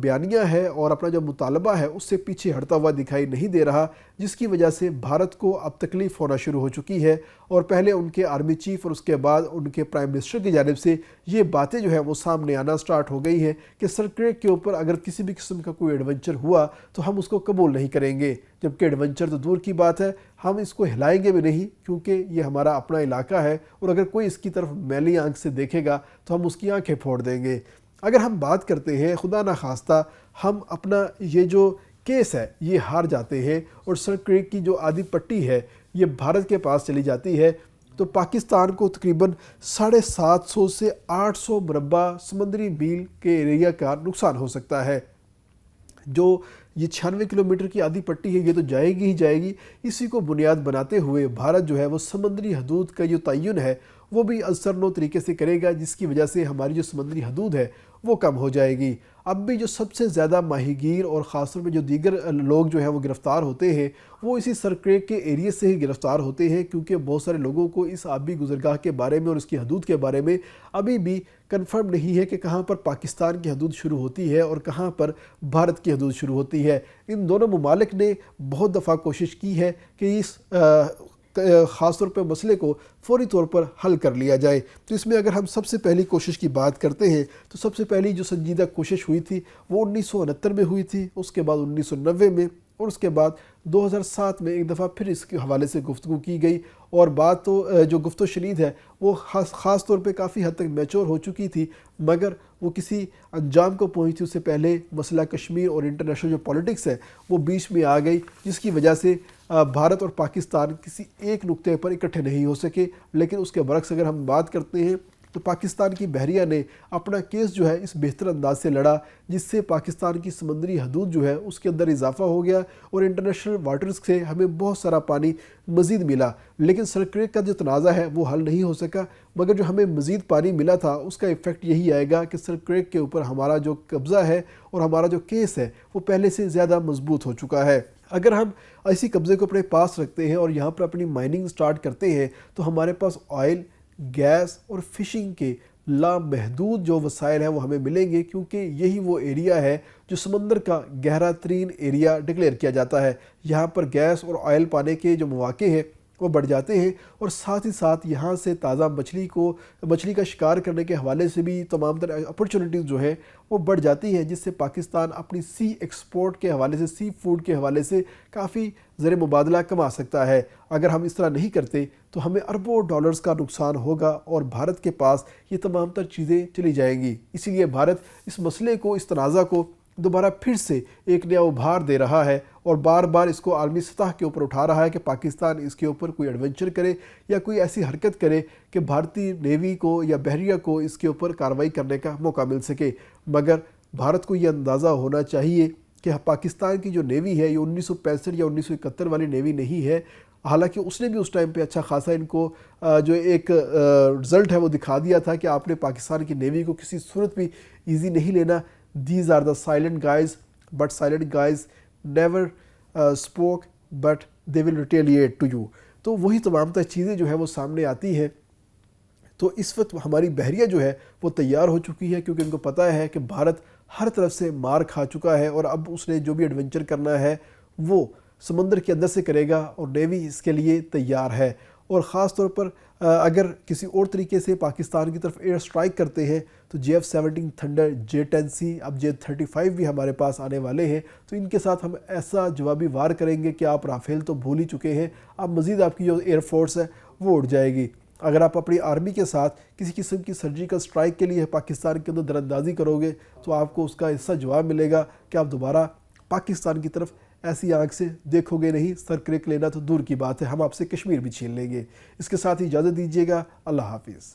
بیانیہ ہے اور اپنا جو مطالبہ ہے اس سے پیچھے ہٹتا ہوا دکھائی نہیں دے رہا، جس کی وجہ سے بھارت کو اب تکلیف ہونا شروع ہو چکی ہے، اور پہلے ان کے آرمی چیف اور اس کے بعد ان کے پرائم منسٹر کی جانب سے یہ باتیں جو ہیں وہ سامنے آنا سٹارٹ ہو گئی ہیں کہ سر کریک کے اوپر اگر کسی بھی قسم کا کوئی ایڈونچر ہوا تو ہم اس کو قبول نہیں کریں گے، جبکہ ایڈونچر تو دور کی بات ہے، ہم اس کو ہلائیں گے بھی نہیں، کیونکہ یہ ہمارا اپنا علاقہ ہے اور اگر کوئی اس کی طرف میلی آنکھ سے دیکھے گا تو ہم اس کی آنکھیں پھوڑ دیں گے۔ اگر ہم بات کرتے ہیں خدا نخواستہ ہم اپنا یہ جو کیس ہے یہ ہار جاتے ہیں اور سر کریک کی جو آدھی پٹی ہے یہ بھارت کے پاس چلی جاتی ہے، تو پاکستان کو تقریباً 750 سے 800 مربع سمندری میل کے ایریا کا نقصان ہو سکتا ہے۔ جو یہ 96 کلومیٹر کی آدھی پٹی ہے یہ تو جائے گی ہی جائے گی، اسی کو بنیاد بناتے ہوئے بھارت جو ہے وہ سمندری حدود کا جو تعین ہے وہ بھی اثر نو طریقے سے کرے گا، جس کی وجہ سے ہماری جو سمندری حدود ہے وہ کم ہو جائے گی۔ اب بھی جو سب سے زیادہ ماہی گیر اور خاص طور پہ جو دیگر لوگ جو ہیں وہ گرفتار ہوتے ہیں وہ اسی سر کریک کے ایریے سے ہی گرفتار ہوتے ہیں، کیونکہ بہت سارے لوگوں کو اس آبی گزرگاہ کے بارے میں اور اس کی حدود کے بارے میں ابھی بھی کنفرم نہیں ہے کہ کہاں پر پاکستان کی حدود شروع ہوتی ہے اور کہاں پر بھارت کی حدود شروع ہوتی ہے۔ ان دونوں ممالک نے بہت دفعہ کوشش کی ہے کہ اس خاص طور پہ مسئلے کو فوری طور پر حل کر لیا جائے۔ تو اس میں اگر ہم سب سے پہلی کوشش کی بات کرتے ہیں تو سب سے پہلی جو سنجیدہ کوشش ہوئی تھی وہ 1969 میں ہوئی تھی، اس کے بعد 1990 میں، اور اس کے بعد 2007 میں ایک دفعہ پھر اس کے حوالے سے گفتگو کی گئی، اور بات تو جو گفت و شنید ہے وہ خاص طور پہ کافی حد تک میچور ہو چکی تھی، مگر وہ کسی انجام کو پہنچی اس سے پہلے مسئلہ کشمیر اور انٹرنیشنل جو پولیٹکس ہے وہ بیچ میں آ گئی، جس کی وجہ سے بھارت اور پاکستان کسی ایک نقطے پر اکٹھے نہیں ہو سکے۔ لیکن اس کے برعکس اگر ہم بات کرتے ہیں تو پاکستان کی بحریہ نے اپنا کیس جو ہے اس بہتر انداز سے لڑا، جس سے پاکستان کی سمندری حدود جو ہے اس کے اندر اضافہ ہو گیا اور انٹرنیشنل واٹرز سے ہمیں بہت سارا پانی مزید ملا۔ لیکن سر کریک کا جو تنازع ہے وہ حل نہیں ہو سکا، مگر جو ہمیں مزید پانی ملا تھا اس کا ایفیکٹ یہی آئے گا کہ سر کریک کے اوپر ہمارا جو قبضہ ہے اور ہمارا جو کیس ہے وہ پہلے سے زیادہ مضبوط ہو چکا ہے۔ اگر ہم ایسی قبضے کو اپنے پاس رکھتے ہیں اور یہاں پر اپنی مائننگ سٹارٹ کرتے ہیں تو ہمارے پاس آئل، گیس اور فشنگ کے لامحدود جو وسائل ہیں وہ ہمیں ملیں گے، کیونکہ یہی وہ ایریا ہے جو سمندر کا گہرا ترین ایریا ڈکلیئر کیا جاتا ہے۔ یہاں پر گیس اور آئل پانے کے جو مواقع ہیں وہ بڑھ جاتے ہیں، اور ساتھ ہی ساتھ یہاں سے تازہ مچھلی کا شکار کرنے کے حوالے سے بھی تمام تر اپرچونٹیز جو ہیں وہ بڑھ جاتی ہیں، جس سے پاکستان اپنی سی ایکسپورٹ کے حوالے سے، سی فوڈ کے حوالے سے کافی زر مبادلہ کما سکتا ہے۔ اگر ہم اس طرح نہیں کرتے تو ہمیں اربوں ڈالرز کا نقصان ہوگا اور بھارت کے پاس یہ تمام تر چیزیں چلی جائیں گی۔ اسی لیے بھارت اس مسئلے کو، اس تنازع کو دوبارہ پھر سے ایک نیا ابھار دے رہا ہے اور بار بار اس کو عالمی سطح کے اوپر اٹھا رہا ہے کہ پاکستان اس کے اوپر کوئی ایڈونچر کرے یا کوئی ایسی حرکت کرے کہ بھارتی نیوی کو یا بحریہ کو اس کے اوپر کارروائی کرنے کا موقع مل سکے۔ مگر بھارت کو یہ اندازہ ہونا چاہیے کہ پاکستان کی جو نیوی ہے یہ 1965 یا 1971 والی نیوی نہیں ہے، حالانکہ اس نے بھی اس ٹائم پہ اچھا خاصا ان کو جو ایک رزلٹ ہے وہ دکھا دیا تھا کہ آپ نے پاکستان کی نیوی کو کسی صورت بھی ایزی نہیں لینا۔ These are the silent guys, but silent guys never spoke, but they will retaliate to you۔ تو وہی تمام تر چیزیں جو ہیں وہ سامنے آتی ہیں۔ تو اس وقت ہماری بحریہ جو ہے وہ تیار ہو چکی ہے، کیونکہ ان کو پتہ ہے کہ بھارت ہر طرف سے مار کھا چکا ہے اور اب اس نے جو بھی ایڈونچر کرنا ہے وہ سمندر کے اندر سے کرے گا، اور نیوی اس کے لیے تیار ہے۔ اور خاص طور پر اگر کسی اور طریقے سے پاکستان کی طرف ایئر سٹرائک کرتے ہیں تو J-17 تھنڈر، J-10C، اب J-35 بھی ہمارے پاس آنے والے ہیں، تو ان کے ساتھ ہم ایسا جوابی وار کریں گے کہ آپ رافیل تو بھول ہی چکے ہیں، اب مزید آپ کی جو ایئر فورس ہے وہ اڑ جائے گی۔ اگر آپ اپنی آرمی کے ساتھ کسی قسم کی سرجیکل سٹرائک کے لیے پاکستان کے اندر دراندازی کرو گے تو آپ کو اس کا ایسا جواب ملے گا کہ آپ دوبارہ پاکستان کی طرف ایسی آنکھ سے دیکھو گے نہیں۔ سر کریک لینا تو دور کی بات ہے، ہم آپ سے کشمیر بھی چھین لیں گے۔ اس کے ساتھ ہی اجازت دیجیے گا، اللہ حافظ۔